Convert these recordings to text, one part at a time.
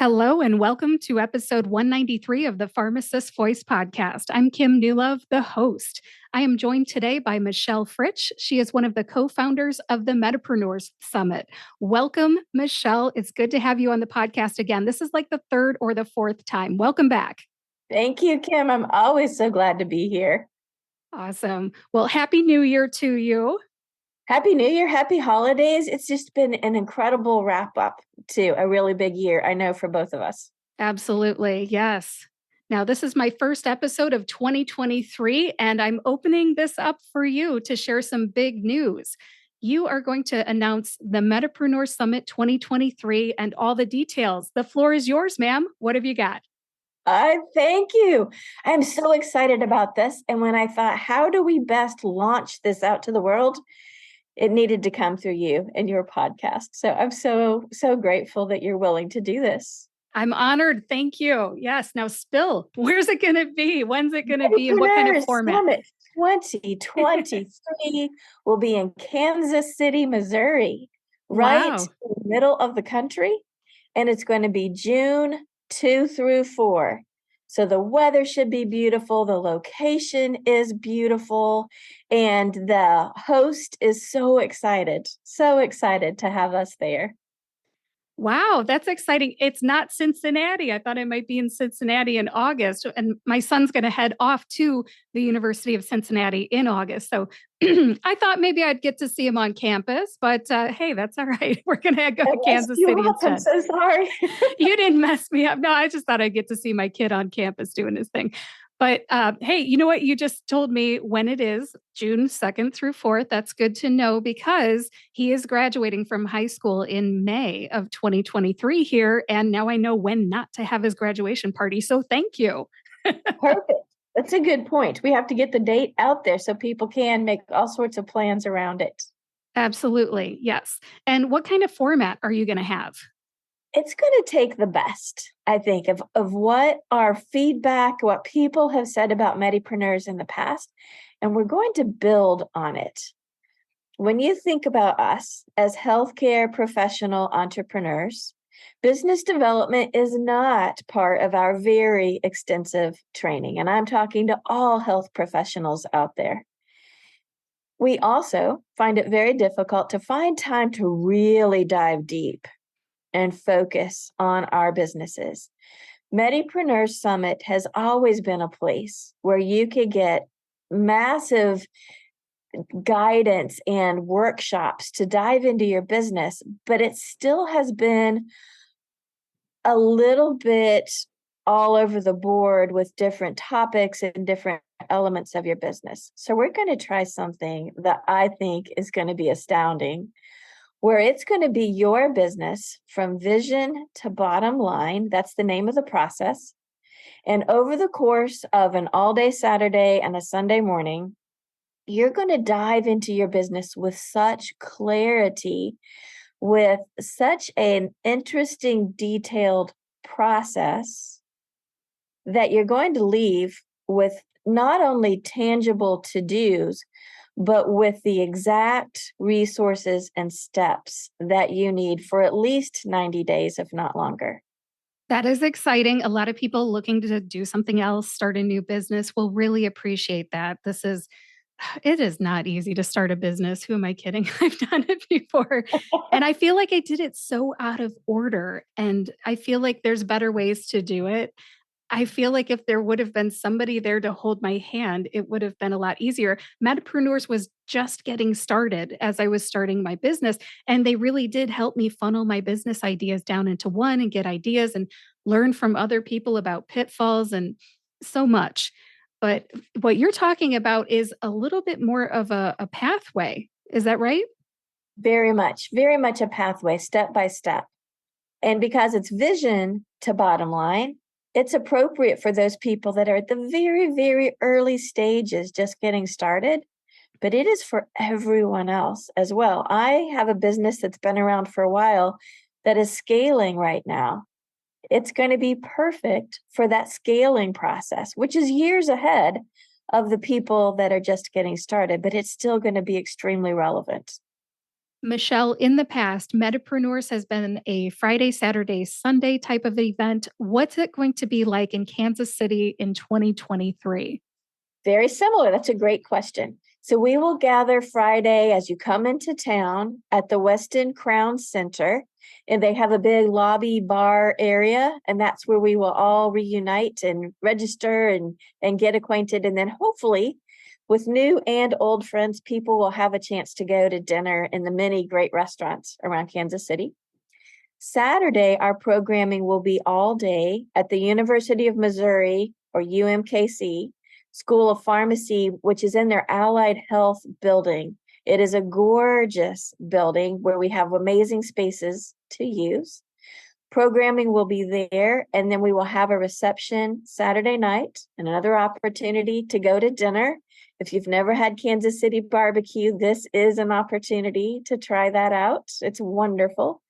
Hello and welcome to episode 193 of the Pharmacist Voice podcast. I'm Kim Newlove, the host. I am joined today by Michelle Fritsch. She is one of the co-founders of the Medipreneurs Summit. Welcome, Michelle. It's good to have you on the podcast again. This is like the third or the fourth time. Welcome back. Thank you, Kim. I'm always so glad to be here. Awesome. Well, Happy New Year to you. Happy New Year. Happy holidays. It's just been an incredible wrap up to a really big year, I know, for both of us. Absolutely. Yes. Now, this is my first episode of 2023, and I'm opening this up for you to share some big news. You are going to announce the Medipreneurs Summit 2023 and all the details. The floor is yours, ma'am. What have you got? Thank you. I'm so excited about this. And when I thought, how do we best launch this out to the world? It needed to come through you and your podcast. So I'm so grateful that you're willing to do this. I'm honored. Thank you. Yes. Now spill. Where's it going to be? When's it going to be? And what kind of format? Summit 2023 will be in Kansas City, Missouri, right in the middle of the country. And it's going to be June 2 through 4. So the weather should be beautiful. The location is beautiful. And the host is so excited to have us there. Wow, that's exciting. It's not Cincinnati. I thought it might be in Cincinnati in August. And my son's going to head off to the University of Cincinnati in August. So I thought maybe I'd get to see him on campus, but hey, that's all right. We're going to go to Kansas City instead. I'm so sorry. You didn't mess me up. No, I just thought I'd get to see my kid on campus doing his thing. But hey, you know what? You just told me when it is, June 2nd through 4th. That's good to know because he is graduating from high school in May of 2023 here. And now I know when not to have his graduation party. So thank you. Perfect. That's a good point. We have to get the date out there so people can make all sorts of plans around it. Absolutely. Yes. And what kind of format are you going to have? It's going to take the best, I think, of what our feedback, what people have said about Medipreneurs in the past, and we're going to build on it. When you think about us as healthcare professional entrepreneurs, business development is not part of our very extensive training, and I'm talking to all health professionals out there. We also find it very difficult to find time to really dive deep and focus on our businesses. Medipreneurs Summit has always been a place where you could get massive guidance and workshops to dive into your business, but it still has been a little bit all over the board with different topics and different elements of your business. So we're going to try something that I think is going to be astounding, where it's going to be your business from vision to bottom line. That's the name of the process. And over the course of an all-day Saturday and a Sunday morning, you're going to dive into your business with such clarity, with such an interesting, detailed process that you're going to leave with not only tangible to-dos, but with the exact resources and steps that you need for at least 90 days, if not longer. That is exciting. A lot of people looking to do something else, start a new business will really appreciate that. It is not easy to start a business. Who am I kidding? I've done it before. And I feel like I did it so out of order. And I feel like there's better ways to do it. I feel like if there would have been somebody there to hold my hand, it would have been a lot easier. Medipreneurs was just getting started as I was starting my business, and they really did help me funnel my business ideas down into one and get ideas and learn from other people about pitfalls and so much. But what you're talking about is a little bit more of a pathway. Is that right? Very much a pathway, step by step. And because it's vision to bottom line, it's appropriate for those people that are at the very, very early stages, just getting started, but it is for everyone else as well. I have a business that's been around for a while that is scaling right now. It's going to be perfect for that scaling process, which is years ahead of the people that are just getting started, but it's still going to be extremely relevant. Michelle, in the past, Medipreneurs has been a Friday, Saturday, Sunday type of event. What's it going to be like in Kansas City in 2023? Very similar. That's a great question. So we will gather Friday as you come into town at the Westin Crown Center, and they have a big lobby bar area, and that's where we will all reunite and register and get acquainted. And then hopefully with new and old friends, people will have a chance to go to dinner in the many great restaurants around Kansas City. Saturday, our programming will be all day at the University of Missouri, or UMKC, School of Pharmacy, which is in their Allied Health building. It is a gorgeous building where we have amazing spaces to use. Programming will be there, and then we will have a reception Saturday night and another opportunity to go to dinner. If you've never had Kansas City barbecue, this is an opportunity to try that out. It's wonderful.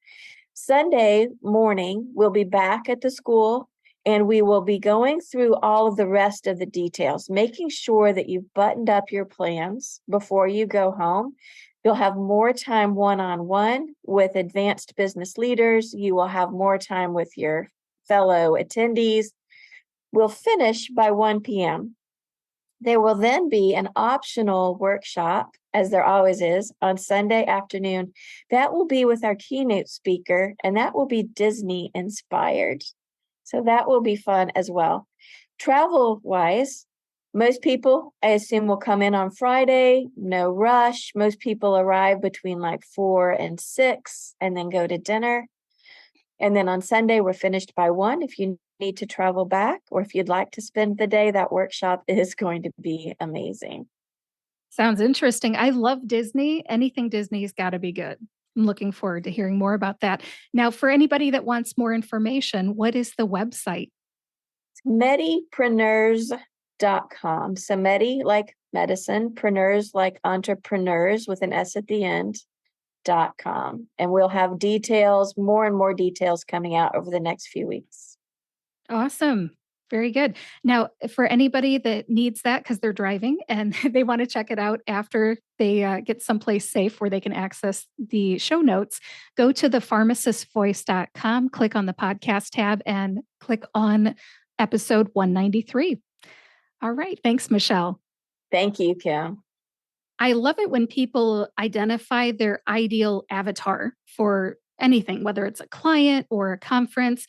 Sunday morning, we'll be back at the school, and we will be going through all of the rest of the details, making sure that you've buttoned up your plans before you go home. You'll have more time one-on-one with advanced business leaders. You will have more time with your fellow attendees. We'll finish by 1 p.m. There will then be an optional workshop, as there always is, on Sunday afternoon. That will be with our keynote speaker, and that will be Disney inspired. So that will be fun as well. Travel-wise, most people, I assume, will come in on Friday, no rush. Most people arrive between like 4 and 6 and then go to dinner. And then on Sunday, we're finished by 1. If you need to travel back or if you'd like to spend the day, that workshop is going to be amazing. Sounds interesting. I love Disney. Anything Disney's got to be good. I'm looking forward to hearing more about that. Now, for anybody that wants more information, what is the website? Medipreneurs.com. So Medi like medicine, preneurs like entrepreneurs with an S at the end, .com. And we'll have details, more and more details coming out over the next few weeks. Awesome. Very good. Now, for anybody that needs that because they're driving and they want to check it out after they get someplace safe where they can access the show notes, go to thepharmacistvoice.com, click on the podcast tab, and click on episode 193. All right. Thanks, Michelle. Thank you, Kim. I love it when people identify their ideal avatar for anything, whether it's a client or a conference.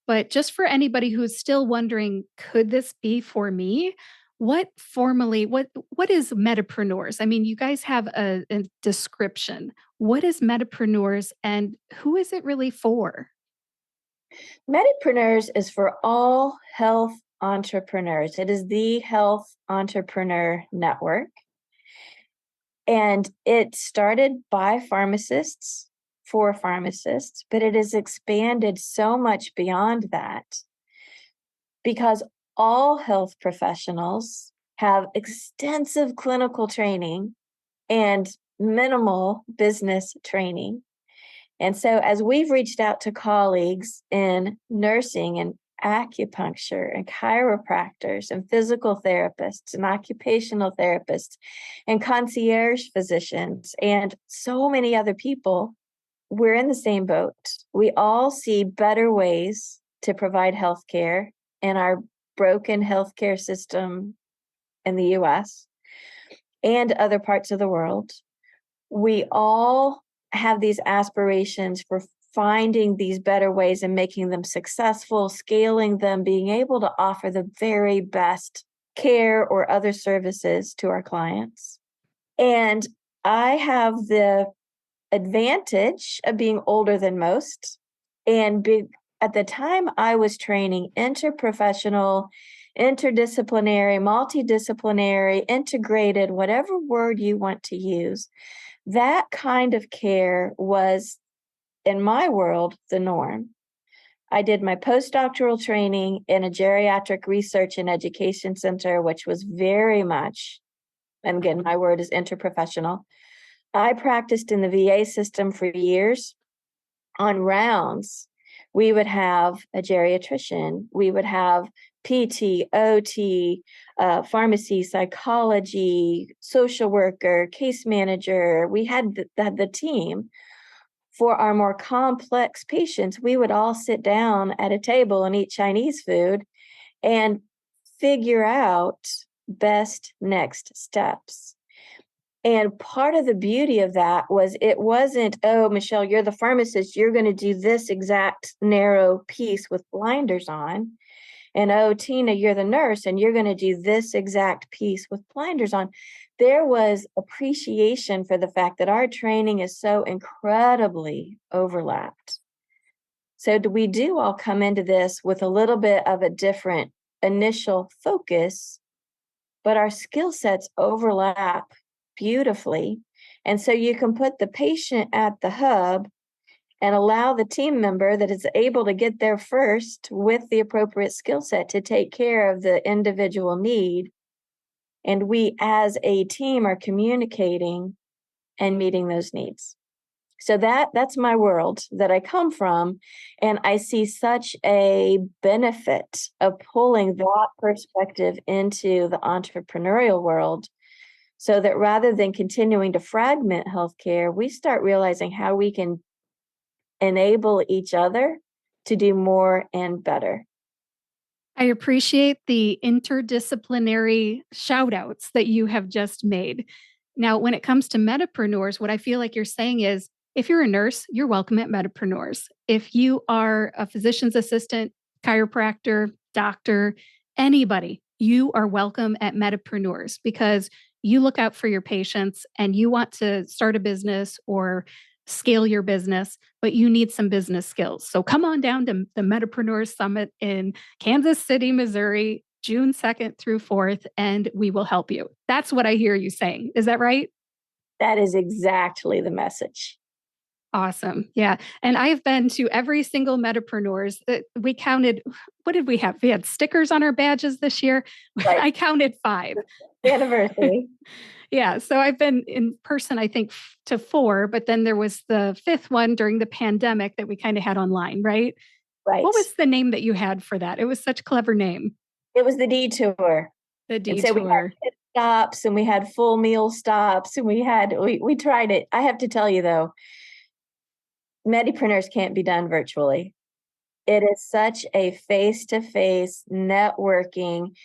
But just for anybody who's still wondering, could this be for me? What is Medipreneurs? I mean, you guys have a description. What is Medipreneurs and who is it really for? Medipreneurs is for all health entrepreneurs. It is the health entrepreneur network. And it started by pharmacists for pharmacists, but it has expanded so much beyond that because all health professionals have extensive clinical training and minimal business training. And so as we've reached out to colleagues in nursing and acupuncture and chiropractors and physical therapists and occupational therapists and concierge physicians and so many other people, we're in the same boat. We all see better ways to provide healthcare in our broken healthcare system in the US and other parts of the world. We all have these aspirations for finding these better ways and making them successful, scaling them, being able to offer the very best care or other services to our clients. And I have the advantage of being older than most. And at the time I was training interprofessional, interdisciplinary, multidisciplinary, integrated, whatever word you want to use, that kind of care was, in my world, the norm. I did my postdoctoral training in a geriatric research and education center, which was very much, and again, my word is interprofessional. I practiced in the VA system for years on rounds we would have a geriatrician, we would have PT, OT, pharmacy, psychology, social worker, case manager. We had the team. For our more complex patients, we would all sit down at a table and eat Chinese food and figure out best next steps. And part of the beauty of that was it wasn't, oh, Michelle, you're the pharmacist, you're going to do this exact narrow piece with blinders on. And oh, Tina, you're the nurse and you're going to do this exact piece with blinders on. There was appreciation for the fact that our training is so incredibly overlapped. So we do all come into this with a little bit of a different initial focus, but our skill sets overlap beautifully. And so you can put the patient at the hub and allow the team member that is able to get there first with the appropriate skill set to take care of the individual need. And we as a team are communicating and meeting those needs. So that's my world that I come from. And I see such a benefit of pulling that perspective into the entrepreneurial world, so that rather than continuing to fragment healthcare, we start realizing how we can enable each other to do more and better. I appreciate the interdisciplinary shout outs that you have just made. Now, when it comes to Medipreneurs, what I feel like you're saying is if you're a nurse, you're welcome at Medipreneurs. If you are a physician's assistant, chiropractor, doctor, anybody, you are welcome at Medipreneurs because you look out for your patients and you want to start a business or scale your business, but you need some business skills. So come on down to the Medipreneurs Summit in Kansas City, Missouri, June 2nd through 4th, and we will help you. That's what I hear you saying. Is that right? That is exactly the message. Awesome. Yeah. And I've been to every single Medipreneurs. We counted, what did we have? We had stickers on our badges this year. Right. I counted 5. Anniversary. Yeah. So I've been in person, I think, to 4, but then there was the 5th one during the pandemic that we kind of had online, right? Right. What was the name that you had for that? It was such a clever name. It was the detour. The And so we detour. had pit stops and we had full meal stops and we tried it. I have to tell you though, Medipreneurs can't be done virtually. It is such a face-to-face networking,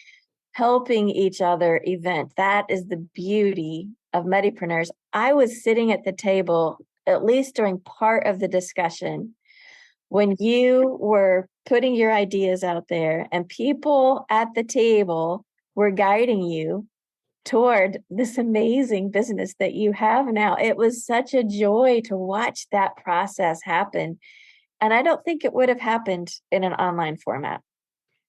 helping each other event. That is the beauty of Medipreneurs. I was sitting at the table, at least during part of the discussion, when you were putting your ideas out there and people at the table were guiding you toward this amazing business that you have now. It was such a joy to watch that process happen. And I don't think it would have happened in an online format.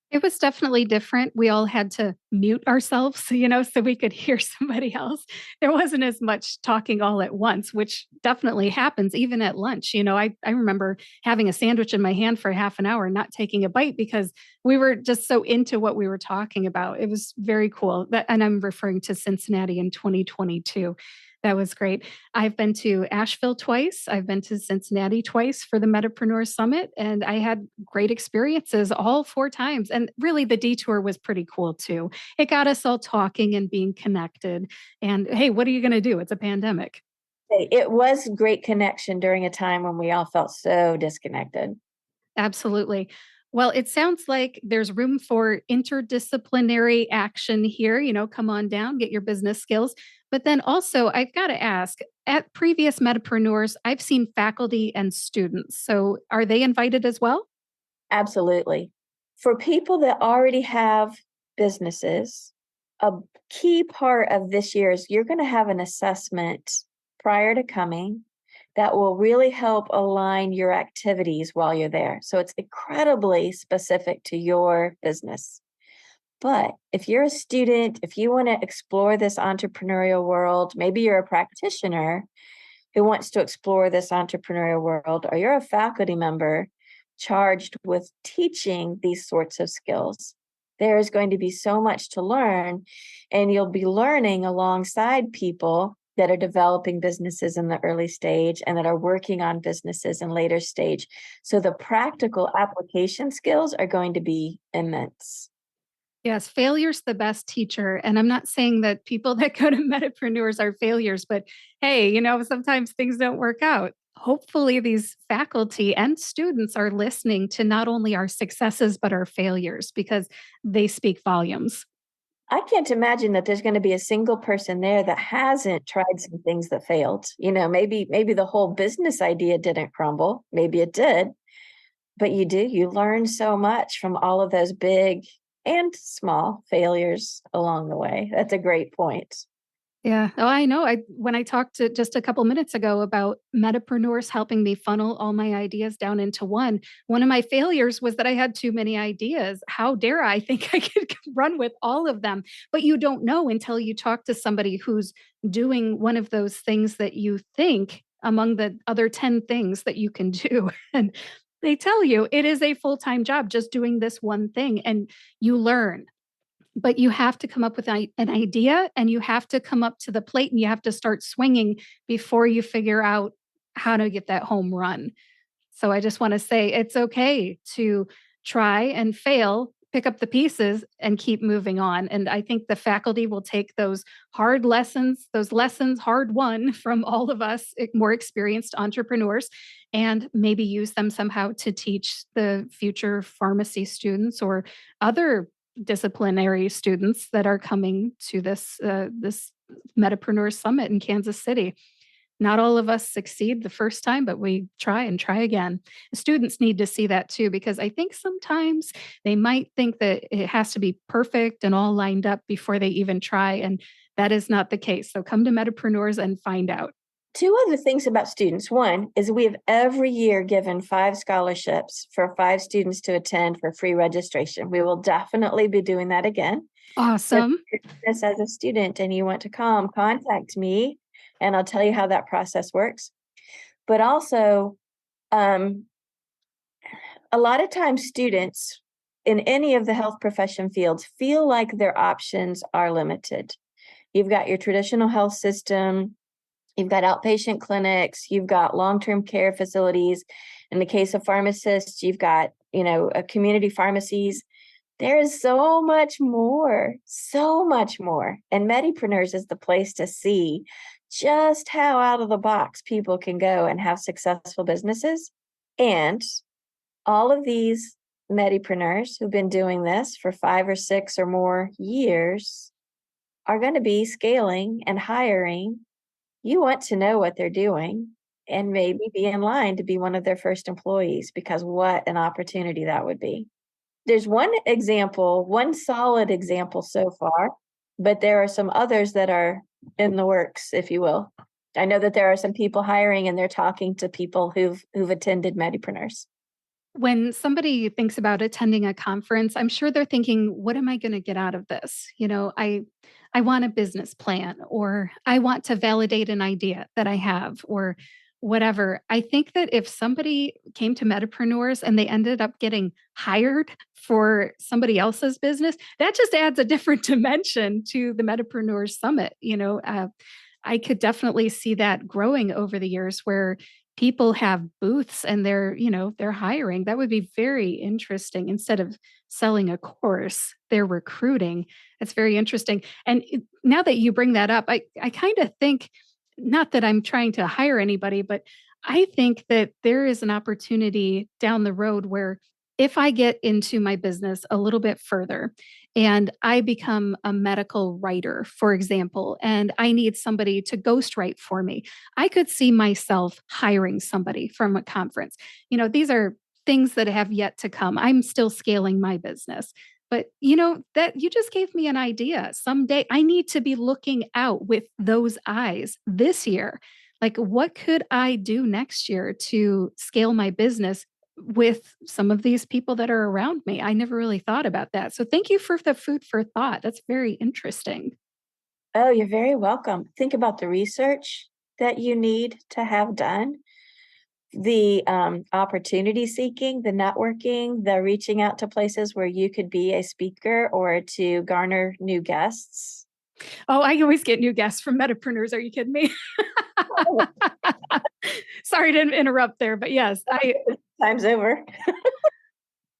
It was definitely different. We all had to mute ourselves, so we could hear somebody else. There wasn't as much talking all at once, which definitely happens even at lunch. I remember having a sandwich in my hand for half an hour, not taking a bite because we were just so into what we were talking about. It was very cool. And I'm referring to Cincinnati in 2022. That was great. I've been to Asheville twice. I've been to Cincinnati twice for the Medipreneurs Summit, and I had great experiences all 4 times. And really, the detour was pretty cool too. It got us all talking and being connected. And hey, what are you going to do? It's a pandemic. It was great connection during a time when we all felt so disconnected. Absolutely. Well, it sounds like there's room for interdisciplinary action here. Come on down, get your business skills. But then also, I've got to ask at previous Medipreneurs, I've seen faculty and students. So are they invited as well? Absolutely. For people that already have businesses, a key part of this year is you're going to have an assessment prior to coming that will really help align your activities while you're there. So it's incredibly specific to your business. But if you're a student, if you want to explore this entrepreneurial world, maybe you're a practitioner who wants to explore this entrepreneurial world, or you're a faculty member charged with teaching these sorts of skills, there is going to be so much to learn, and you'll be learning alongside people that are developing businesses in the early stage and that are working on businesses in later stage. So the practical application skills are going to be immense. Yes, failure's the best teacher. And I'm not saying that people that go to Medipreneurs are failures, but hey, sometimes things don't work out. Hopefully, these faculty and students are listening to not only our successes, but our failures because they speak volumes. I can't imagine that there's going to be a single person there that hasn't tried some things that failed. Maybe the whole business idea didn't crumble. Maybe it did, but you learn so much from all of those big and small failures along the way. That's a great point. Yeah. Oh, I know. When I talked to just a couple minutes ago about Medipreneurs helping me funnel all my ideas down into one of my failures was that I had too many ideas. How dare I think I could run with all of them? But you don't know until you talk to somebody who's doing one of those things that you think among the other 10 things that you can do. And they tell you it is a full-time job just doing this one thing and you learn, but you have to come up with an idea and you have to come up to the plate and you have to start swinging before you figure out how to get that home run. So I just want to say it's okay to try and fail, pick up the pieces and keep moving on. And I think the faculty will take those lessons hard won from all of us more experienced entrepreneurs and maybe use them somehow to teach the future pharmacy students or other disciplinary students that are coming to this Medipreneurs Summit in Kansas City. Not all of us succeed the first time, but we try and try again. Students need to see that too, because I think sometimes they might think that it has to be perfect and all lined up before they even try. And that is not the case. So come to Medipreneurs and find out. Two other things about students. One is we have every year given 5 scholarships for 5 students to attend for free registration. We will definitely be doing that again. So if Awesome. you're doing this as a student and you want to come, contact me and I'll tell you how that process works. But also, a lot of times students in any of the health profession fields feel like their options are limited. You've got your traditional health system, you've got outpatient clinics, you've got long-term care facilities. In the case of pharmacists, you've got, community pharmacies. There is so much more, so much more. And Medipreneurs is the place to see just how out of the box people can go and have successful businesses. And all of these Medipreneurs who've been doing this for 5 or 6 or more years are going to be scaling and hiring. You want to know what they're doing and maybe be in line to be one of their first employees, because what an opportunity that would be. There's one solid example so far, but there are some others that are in the works, if you will. I know that there are some people hiring and they're talking to people who've attended Medipreneurs. When somebody thinks about attending a conference, I'm sure they're thinking, what am I going to get out of this? I want a business plan or I want to validate an idea that I have or whatever. I think that if somebody came to Medipreneurs and they ended up getting hired for somebody else's business, that just adds a different dimension to the Medipreneurs Summit. I could definitely see that growing over the years where people have booths and they're hiring. That would be very interesting. Instead of selling a course, they're recruiting. That's very interesting. And now that you bring that up, I kind of think, not that I'm trying to hire anybody, but I think that there is an opportunity down the road where if I get into my business a little bit further and I become a medical writer, for example, and I need somebody to ghostwrite for me, I could see myself hiring somebody from a conference. These are things that have yet to come. I'm still scaling my business. But that you just gave me an idea. Someday I need to be looking out with those eyes this year. Like, what could I do next year to scale my business with some of these people that are around me? I never really thought about that. So thank you for the food for thought. That's very interesting. Oh, you're very welcome. Think about the research that you need to have done, the opportunity seeking, the networking, the reaching out to places where you could be a speaker or to garner new guests. Oh, I always get new guests from Medipreneurs. Are you kidding me? Sorry to interrupt there, but yes, Times over.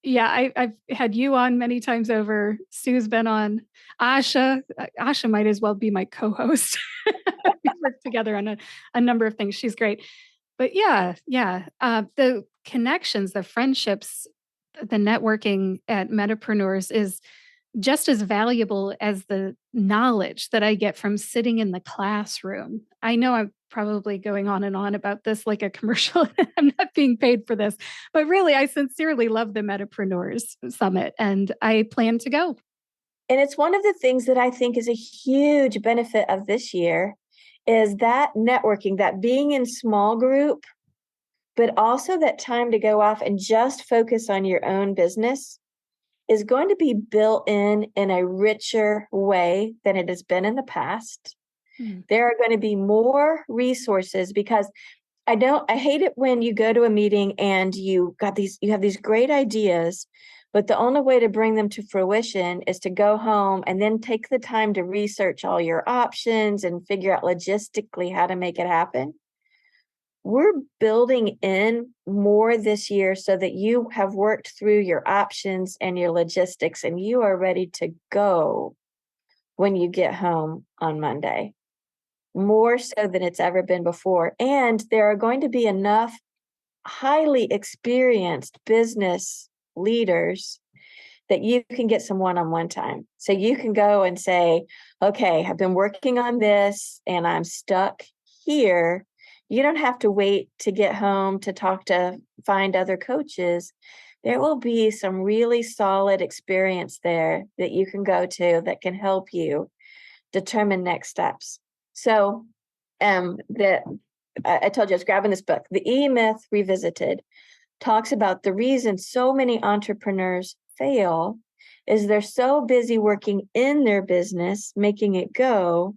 I've had you on many times over. Sue's been on. Asha might as well be my co-host. We work together on a number of things. She's great. But the connections, the friendships, the networking at Medipreneurs is just as valuable as the knowledge that I get from sitting in the classroom. I know I'm probably going on and on about this like a commercial. I'm not being paid for this, but really, I sincerely love the Medipreneurs Summit and I plan to go. And it's one of the things that I think is a huge benefit of this year is that networking, that being in small group, but also that time to go off and just focus on your own business is going to be built in a richer way than it has been in the past. There are going to be more resources because I hate it when you go to a meeting and you have these great ideas, but the only way to bring them to fruition is to go home and then take the time to research all your options and figure out logistically how to make it happen. We're building in more this year so that you have worked through your options and your logistics and you are ready to go when you get home on Monday, more so than it's ever been before. And there are going to be enough highly experienced business leaders that you can get some one-on-one time. So you can go and say, okay, I've been working on this and I'm stuck here. You don't have to wait to get home to find other coaches. There will be some really solid experience there that you can go to that can help you determine next steps. So I told you I was grabbing this book. The E-Myth Revisited talks about the reason so many entrepreneurs fail is they're so busy working in their business, making it go,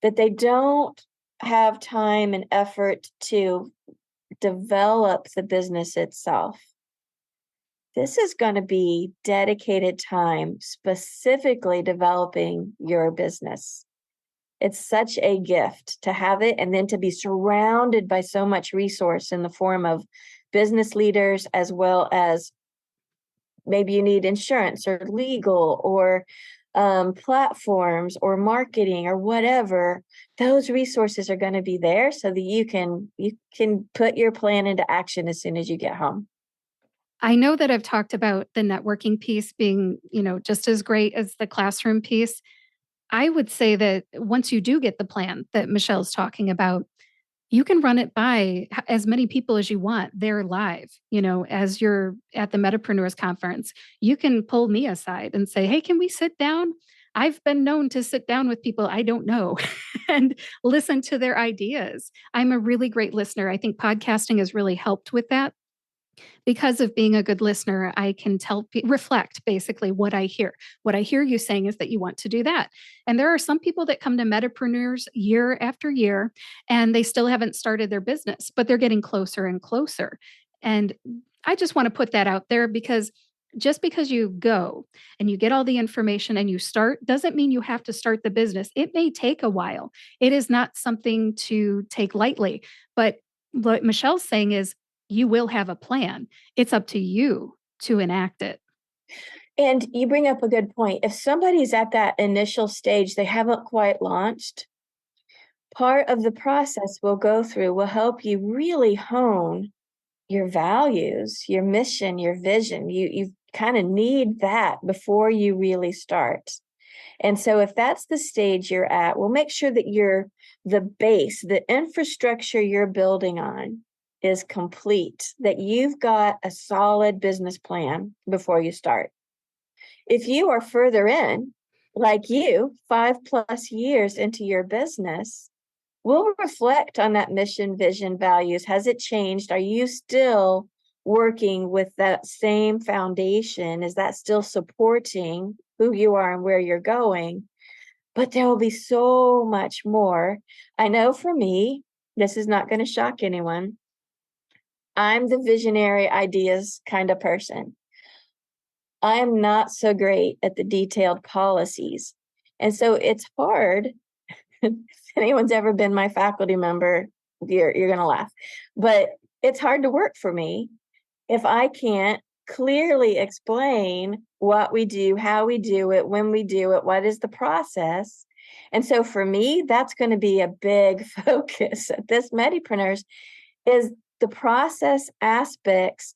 that they don't have time and effort to develop the business itself. This is going to be dedicated time specifically developing your business. It's such a gift to have it and then to be surrounded by so much resource in the form of business leaders, as well as maybe you need insurance or legal or platforms or marketing or whatever. Those resources are going to be there so that you can put your plan into action as soon as you get home. I know that I've talked about the networking piece being, just as great as the classroom piece. I would say that once you do get the plan that Michelle's talking about, you can run it by as many people as you want. They're live, as you're at the Medipreneurs conference. You can pull me aside and say, hey, can we sit down? I've been known to sit down with people I don't know and listen to their ideas. I'm a really great listener. I think podcasting has really helped with that. Because of being a good listener, I can reflect basically what I hear. What I hear you saying is that you want to do that. And there are some people that come to Medipreneurs year after year and they still haven't started their business, but they're getting closer and closer. And I just want to put that out there because just because you go and you get all the information and you start doesn't mean you have to start the business. It may take a while. It is not something to take lightly. But what Michelle's saying is you will have a plan. It's up to you to enact it. And you bring up a good point. If somebody's at that initial stage, they haven't quite launched, part of the process we'll go through will help you really hone your values, your mission, your vision. You kind of need that before you really start. And so if that's the stage you're at, we'll make sure that the base, the infrastructure you're building on is complete, that you've got a solid business plan before you start. If you are further in, like you, 5+ years into your business, we'll reflect on that mission, vision, values. Has it changed? Are you still working with that same foundation? Is that still supporting who you are and where you're going? But there will be so much more. I know for me, this is not going to shock anyone. I'm the visionary ideas kind of person. I am not so great at the detailed policies. And so it's hard. If anyone's ever been my faculty member, you're going to laugh. But it's hard to work for me if I can't clearly explain what we do, how we do it, when we do it, what is the process. And so for me, that's going to be a big focus at this Medipreneurs is the process aspects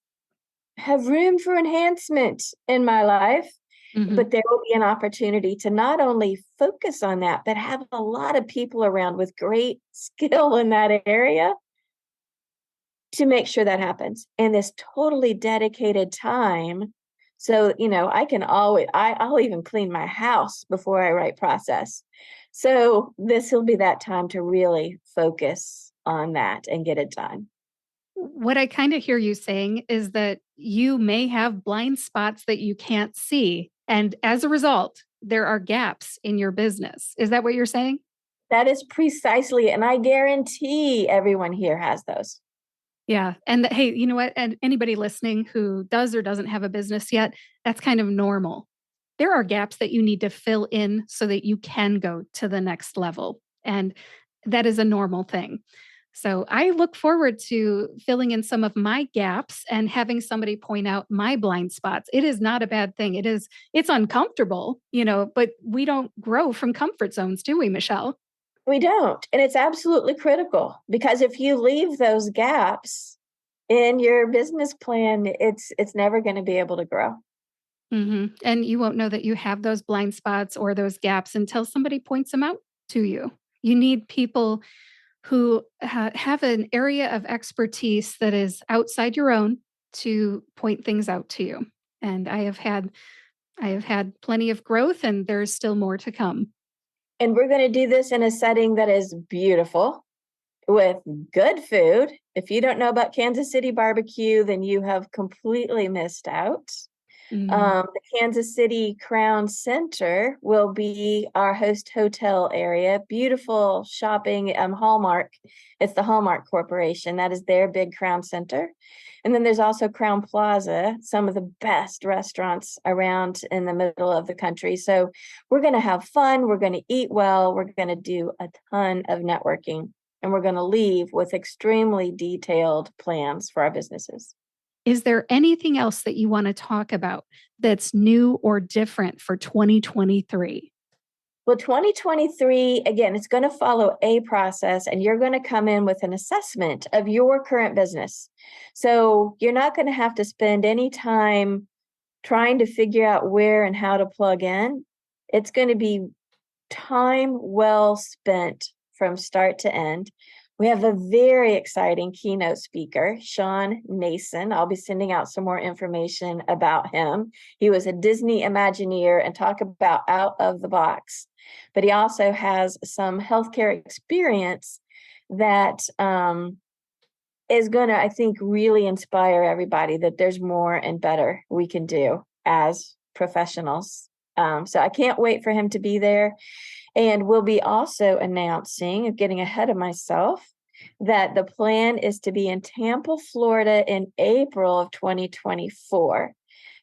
have room for enhancement in my life, Mhm. but there will be an opportunity to not only focus on that, but have a lot of people around with great skill in that area to make sure that happens. And this totally dedicated time. So, I can I'll even clean my house before I write process. So this will be that time to really focus on that and get it done. What I kind of hear you saying is that you may have blind spots that you can't see. And as a result, there are gaps in your business. Is that what you're saying? That is precisely, and I guarantee everyone here has those. Yeah. And hey, you know what? And anybody listening who does or doesn't have a business yet, that's kind of normal. There are gaps that you need to fill in so that you can go to the next level. And that is a normal thing. So I look forward to filling in some of my gaps and having somebody point out my blind spots. It is not a bad thing. It's uncomfortable, but we don't grow from comfort zones, do we, Michelle? We don't, and it's absolutely critical because if you leave those gaps in your business plan, it's never going to be able to grow. And you won't know that you have those blind spots or those gaps until somebody points them out to you. You need people who have an area of expertise that is outside your own to point things out to you. And I have had plenty of growth and there's still more to come. And we're going to do this in a setting that is beautiful with good food. If you don't know about Kansas City barbecue, then you have completely missed out. Mm. The Kansas City Crown Center will be our host hotel area. Beautiful shopping, Hallmark. It's the Hallmark Corporation. That is their big Crown Center. And then there's also Crown Plaza, some of the best restaurants around in the middle of the country. So we're going to have fun. We're going to eat well. We're going to do a ton of networking. And we're going to leave with extremely detailed plans for our businesses. Is there anything else that you want to talk about that's new or different for 2023? Well, 2023, again, it's going to follow a process and you're going to come in with an assessment of your current business. So you're not going to have to spend any time trying to figure out where and how to plug in. It's going to be time well spent from start to end. We have a very exciting keynote speaker, Sean Nason. I'll be sending out some more information about him. He was a Disney Imagineer and talk about out of the box, but he also has some healthcare experience that is going to, I think, really inspire everybody that there's more and better we can do as professionals. So I can't wait for him to be there. And we'll be also announcing, getting ahead of myself, that the plan is to be in Tampa, Florida in April of 2024.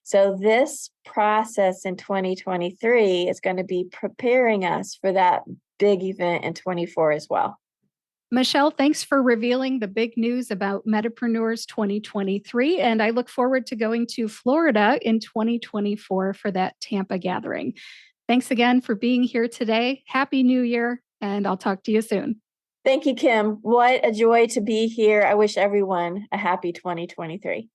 So this process in 2023 is going to be preparing us for that big event in 24 as well. Michelle, thanks for revealing the big news about Medipreneurs 2023. And I look forward to going to Florida in 2024 for that Tampa gathering. Thanks again for being here today. Happy New Year, and I'll talk to you soon. Thank you, Kim. What a joy to be here. I wish everyone a happy 2023.